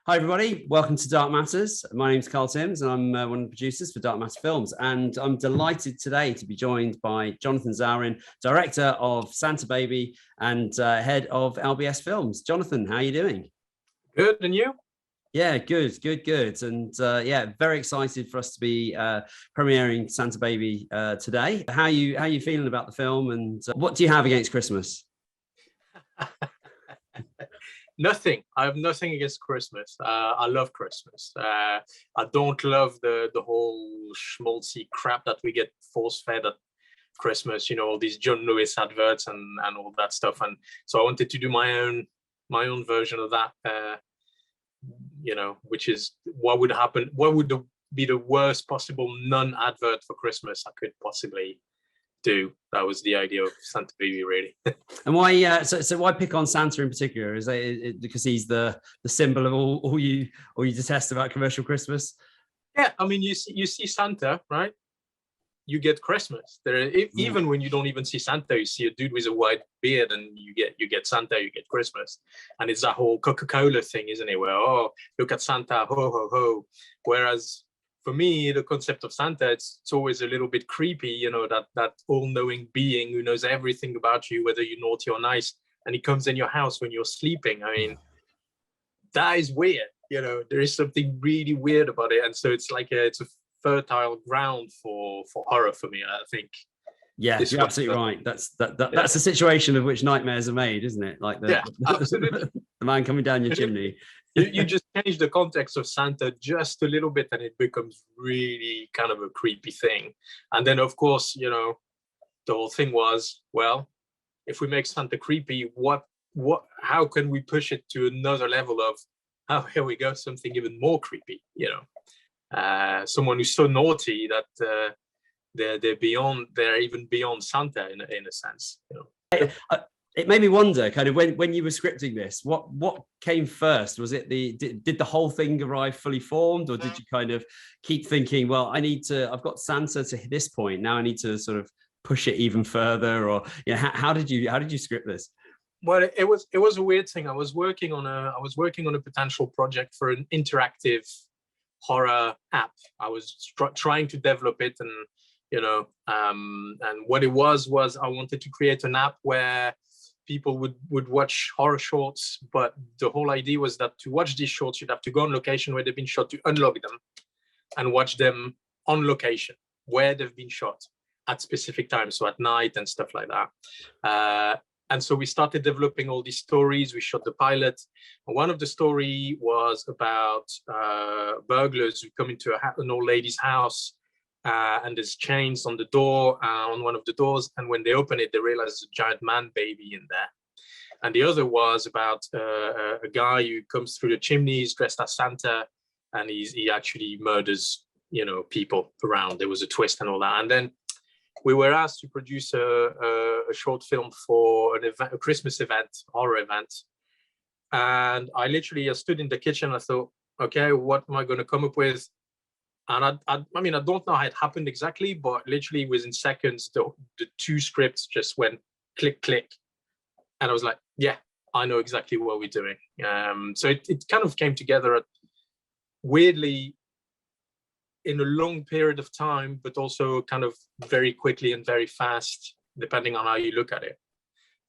Hi, everybody. Welcome to Dark Matters. My name's Carl Timms, and I'm one of the producers for Dark Matter Films. And I'm delighted today to be joined by Jonathan Zaurin, director of Santa Baby and head of LBS Films. Jonathan, how are you doing? Good, and you? Yeah, good. And yeah, very excited for us to be premiering Santa Baby today. How you feeling about the film, and what do you have against Christmas? Nothing. I have nothing against Christmas. I love Christmas. I don't love the whole schmaltzy crap that we get force-fed at Christmas. You know, all these John Lewis adverts and all that stuff. And so I wanted to do my own version of that. You know, which is what would happen. What would be the worst possible non-advert for Christmas I could possibly do? That was the idea of Santa Baby, really. And why? So why pick on Santa in particular? Is it because he's the symbol of all you detest about commercial Christmas? Yeah, I mean, you see Santa, right? You get Christmas. Even when you don't even see Santa, you see a dude with a white beard, and you get Santa, you get Christmas. And it's that whole Coca-Cola thing, isn't it? Where, oh, look at Santa, ho ho ho. Whereas for me, the concept of Santa, it's always a little bit creepy, you know, that all-knowing being who knows everything about you, whether you're naughty or nice, and he comes in your house when you're sleeping. I mean, that is weird, you know. There is something really weird about it, and so it's like it's a fertile ground for horror for me, I think. Yeah, you're absolutely right. That's the situation of which nightmares are made, isn't it? Like the man coming down your chimney. You just change the context of Santa just a little bit, and it becomes really kind of a creepy thing. And then, of course, you know, the whole thing was, well, if we make Santa creepy, how can we push it to another level of, oh, here we go, something even more creepy, you know? Someone who's so naughty that they're even beyond Santa in a sense, you know. It made me wonder, kind of, when you were scripting this, what came first? Was it did the whole thing arrive fully formed, or did you kind of keep thinking, well, I've got Santa to this point, now I need to sort of push it even further? Or, you know, how did you script this? Well, it was a weird thing. I was working on a potential project for an interactive horror app. I was trying to develop it, and you know, and what it was I wanted to create an app where people would watch horror shorts, but the whole idea was that to watch these shorts, you'd have to go on location where they've been shot, to unlock them and watch them on location where they've been shot at specific times, so at night and stuff like that. And so we started developing all these stories. We shot the pilot. And one of the story was about burglars who come into an old lady's house, and there's chains on the door, on one of the doors. And when they open it, they realize there's a giant man baby in there. And the other was about a guy who comes through the chimneys dressed as Santa, and he actually murders, you know, people around. There was a twist and all that. And then we were asked to produce a short film for a Christmas event, horror event. And I stood in the kitchen. I thought, okay, what am I going to come up with? And I mean, I don't know how it happened exactly, but literally within seconds, the two scripts just went click, click. And I was like, yeah, I know exactly what we're doing. So it kind of came together weirdly in a long period of time, but also kind of very quickly and very fast, depending on how you look at it.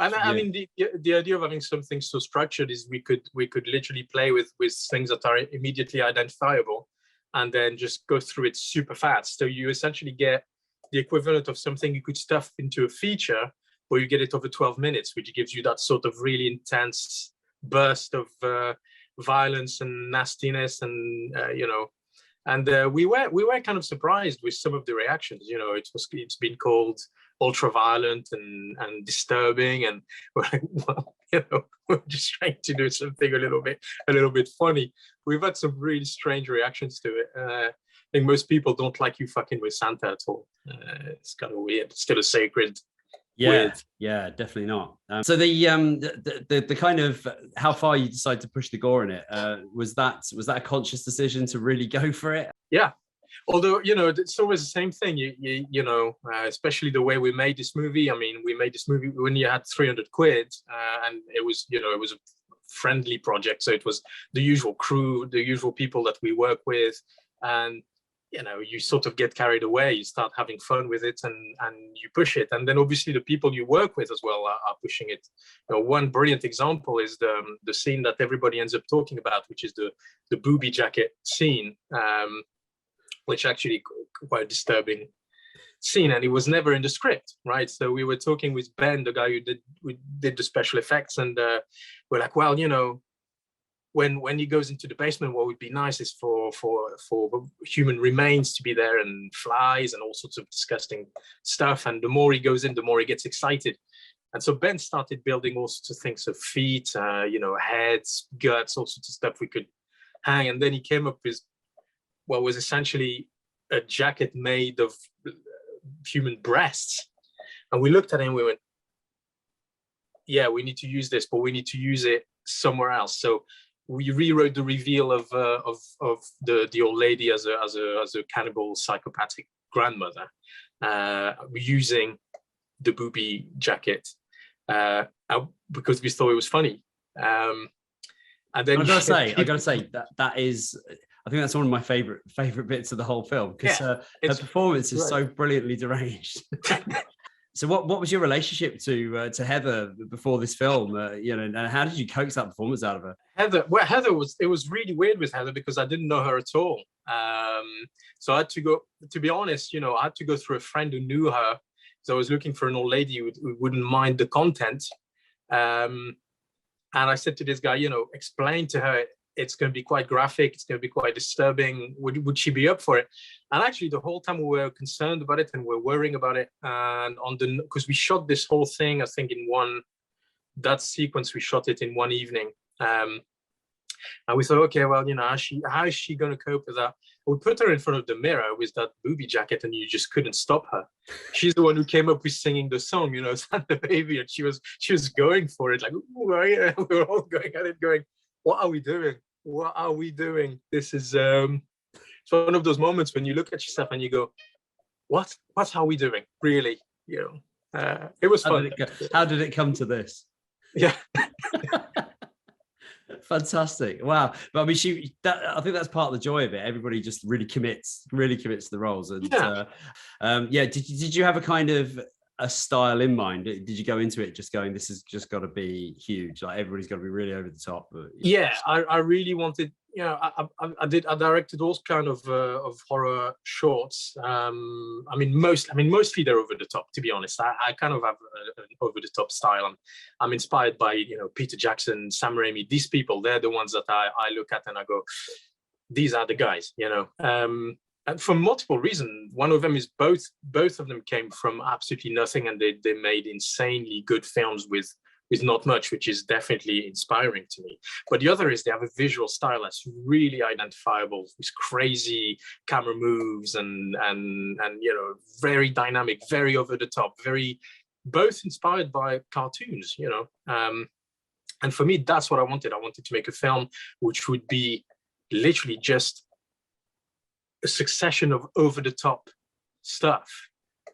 And I mean, the idea of having something so structured is we could literally play with things that are immediately identifiable, and then just go through it super fast. So you essentially get the equivalent of something you could stuff into a feature, or you get it over 12 minutes, which gives you that sort of really intense burst of violence and nastiness, and you know. And we were kind of surprised with some of the reactions. You know, it's been called ultra violent and disturbing, and we're like, well, you know, we're just trying to do something a little bit funny. We've had some really strange reactions to it. I think most people don't like you fucking with Santa at all. It's kind of weird. It's still a sacred. Yeah, definitely not. So the kind of how far you decide to push the gore in it, was that a conscious decision to really go for it? Yeah, although, you know, it's always the same thing. You know, especially the way we made this movie. I mean, we made this movie when you had 300 quid, and it was, you know, it was a friendly project. So it was the usual crew, the usual people that we work with, and you know, you sort of get carried away, you start having fun with it, and you push it. And then obviously the people you work with as well are pushing it. You know, one brilliant example is the scene that everybody ends up talking about, which is the booby jacket scene, which actually quite disturbing scene, and it was never in the script, right? So we were talking with Ben, the guy who did the special effects, and we're like, well, you know, when he goes into the basement, what would be nice is for human remains to be there, and flies and all sorts of disgusting stuff. And the more he goes in, the more he gets excited. And so Ben started building all sorts of things, so feet, you know, heads, guts, all sorts of stuff we could hang. And then he came up with what was essentially a jacket made of human breasts. And we looked at it and we went, yeah, we need to use this, but we need to use it somewhere else. So we rewrote the reveal of the old lady as a cannibal psychopathic grandmother, using the booby jacket, because we thought it was funny. And then I gotta say that is, I think that's one of my favorite bits of the whole film, because her performance is so brilliantly deranged. So what was your relationship to Heather before this film? You know, and how did you coax that performance out of her? Heather was really weird with Heather, because I didn't know her at all. So I had to go, to be honest, you know, I had to go through a friend who knew her. So I was looking for an old lady who wouldn't mind the content. And I said to this guy, you know, explain to her, it's going to be quite graphic, it's going to be quite disturbing. Would she be up for it? And actually, the whole time we were concerned about it and we're worrying about it. And because we shot this whole thing, I think that sequence, we shot it in one evening. And we thought, okay, well, you know, how is she going to cope with that? We put her in front of the mirror with that booby jacket, and you just couldn't stop her. She's the one who came up with singing the song, you know, Santa Baby, and she was going for it, like, we were all going at it, going, what are we doing? What are we doing? This is it's one of those moments when you look at yourself and you go, what are we doing? Really, you know, it was fun. How did it come to this? Yeah. Fantastic. Wow. But I mean, I think that's part of the joy of it. Everybody just really commits to the roles. And did you have a kind of a style in mind? Did you go into it just going, this has just got to be huge, like everybody's got to be really over the top? But, yeah, I really wanted, you know, I directed all kind of horror shorts. I mean, mostly they're over the top, to be honest. I kind of have an over the top style. I'm inspired by, you know, Peter Jackson, Sam Raimi. These people, they're the ones that I look at and I go, these are the guys, you know. And for multiple reasons. One of them is both of them came from absolutely nothing, and they made insanely good films with not much, which is definitely inspiring to me. But the other is they have a visual style that's really identifiable, with crazy camera moves and you know, very dynamic, very over the top, both inspired by cartoons, you know. And for me, that's what I wanted. I wanted to make a film which would be literally just a succession of over-the-top stuff.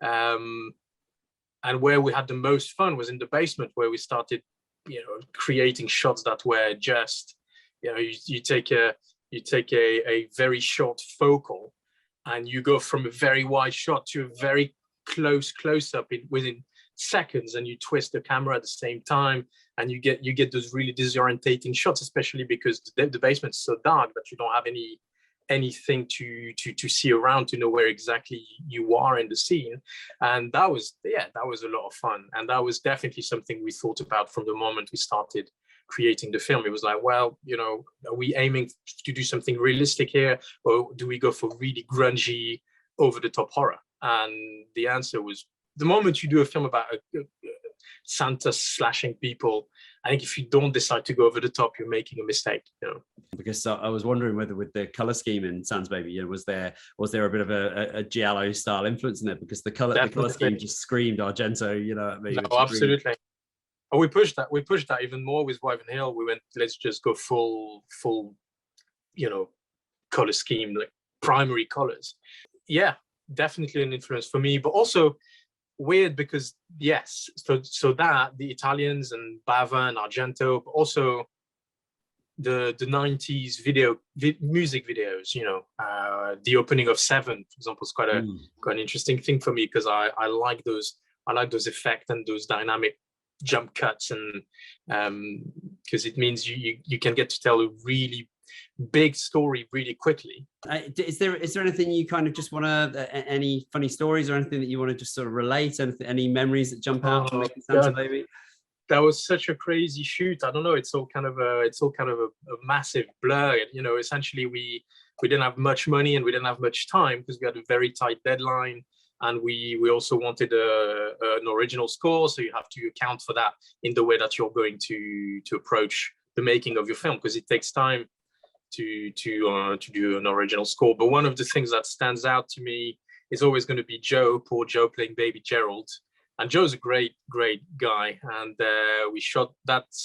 And where we had the most fun was in the basement, where we started, you know, creating shots that were just, you know, you take a very short focal, and you go from a very wide shot to a very close-up within seconds, and you twist the camera at the same time, and you get those really disorientating shots, especially because the basement's so dark that you don't have anything to see around to know where exactly you are in the scene. And that was a lot of fun, and that was definitely something we thought about from the moment we started creating the film. It was like, well, you know, are we aiming to do something realistic here, or do we go for really grungy, over the top horror? And the answer was, the moment you do a film about Santa slashing people, I think if you don't decide to go over the top, you're making a mistake, you know. Because I was wondering whether with the color scheme in Sans Baby, you know, was there a bit of a giallo style influence in it? Because the color scheme just screamed Argento, you know. At me, no, absolutely. And we pushed that even more with Wyvern Hill. We went, let's just go full, you know, color scheme, like primary colors. Yeah, definitely an influence for me, but also weird because yes, so that the Italians and Bava and Argento, but also the 90s music videos, you know, the opening of Seven, for example, is quite an interesting thing for me, because I like those effects and those dynamic jump cuts, and because it means you can get to tell a really big story really quickly. Is there anything you kind of just want to, any funny stories or anything that you want to just sort of relate, any memories that jump out from making Santa Baby? That was such a crazy shoot. I don't know. It's all kind of a massive blur. You know, essentially we didn't have much money and we didn't have much time, because we had a very tight deadline, and we also wanted an original score. So you have to account for that in the way that you're going to approach the making of your film, because it takes time to do an original score. But one of the things that stands out to me is always going to be poor Joe playing baby Gerald. And Joe's a great guy, and we shot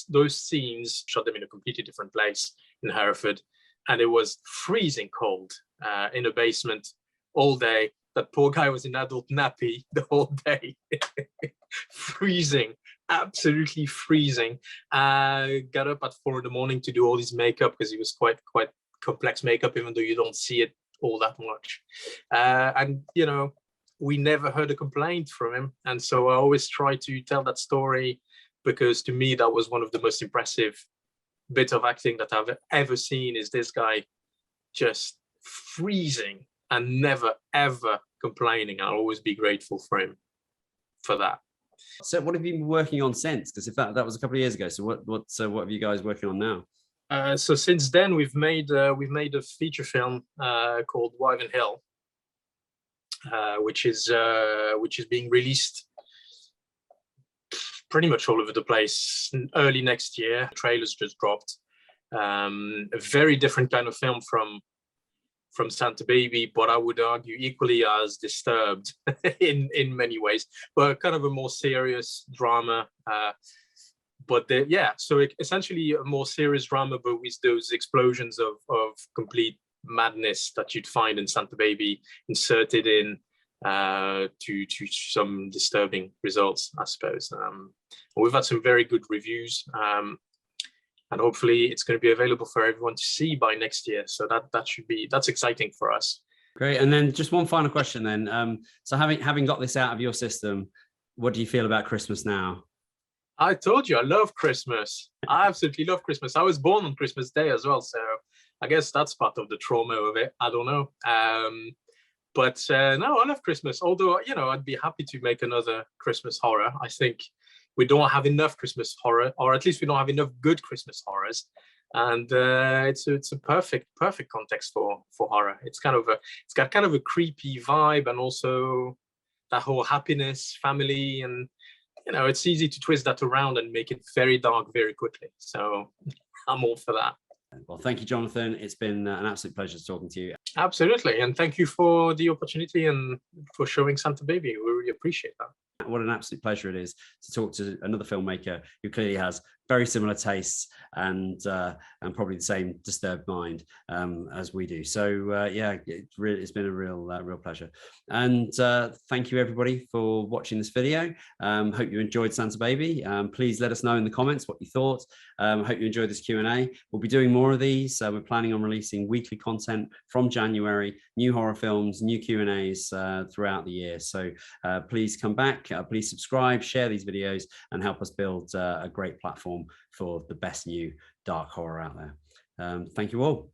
those scenes, shot them in a completely different place in Hereford, and it was freezing cold in a basement all day. That poor guy was in adult nappy the whole day, freezing, absolutely freezing. Got up at 4 a.m. to do all his makeup, because he was quite complex makeup, even though you don't see it all that much. And you know, we never heard a complaint from him. And so I always try to tell that story, because to me, that was one of the most impressive bits of acting that I've ever seen, is this guy just freezing and never, ever complaining. I'll always be grateful for him for that. So what have you been working on since? Because if that was a couple of years ago. So what have you guys working on now? So since then, we've made a feature film called Wyvern Hill, which is being released pretty much all over the place early next year. Trailers just dropped. A very different kind of film from Santa Baby, but I would argue equally as disturbed in many ways, but kind of a more serious drama. So essentially a more serious drama, but with those explosions of complete madness that you'd find in Santa Baby inserted in to some disturbing results, I suppose. We've had some very good reviews, and hopefully it's going to be available for everyone to see by next year. So that's exciting for us. Great. And then just one final question then. So having got this out of your system, what do you feel about Christmas now? I told you, I love Christmas. I absolutely love Christmas. I was born on Christmas Day as well, so I guess that's part of the trauma of it. I don't know. But no, I love Christmas. Although, you know, I'd be happy to make another Christmas horror. I think we don't have enough Christmas horror, or at least we don't have enough good Christmas horrors. And it's a perfect context for horror. It's got kind of a creepy vibe, and also that whole happiness, family, and you know, it's easy to twist that around and make it very dark very quickly. So I'm all for that. Well, thank you, Jonathan. It's been an absolute pleasure talking to you. Absolutely. And thank you for the opportunity and for showing Santa Baby. We really appreciate that. What an absolute pleasure it is to talk to another filmmaker who clearly has very similar tastes and probably the same disturbed mind as we do. So yeah, it's been a real pleasure. And thank you everybody for watching this video. Hope you enjoyed Santa Baby. Please let us know in the comments what you thought. Hope you enjoyed this Q&A. We'll be doing more of these. We're planning on releasing weekly content from January, new horror films, new Q&As throughout the year. So please come back, please subscribe, share these videos, and help us build a great platform for the best new dark horror out there. Thank you all.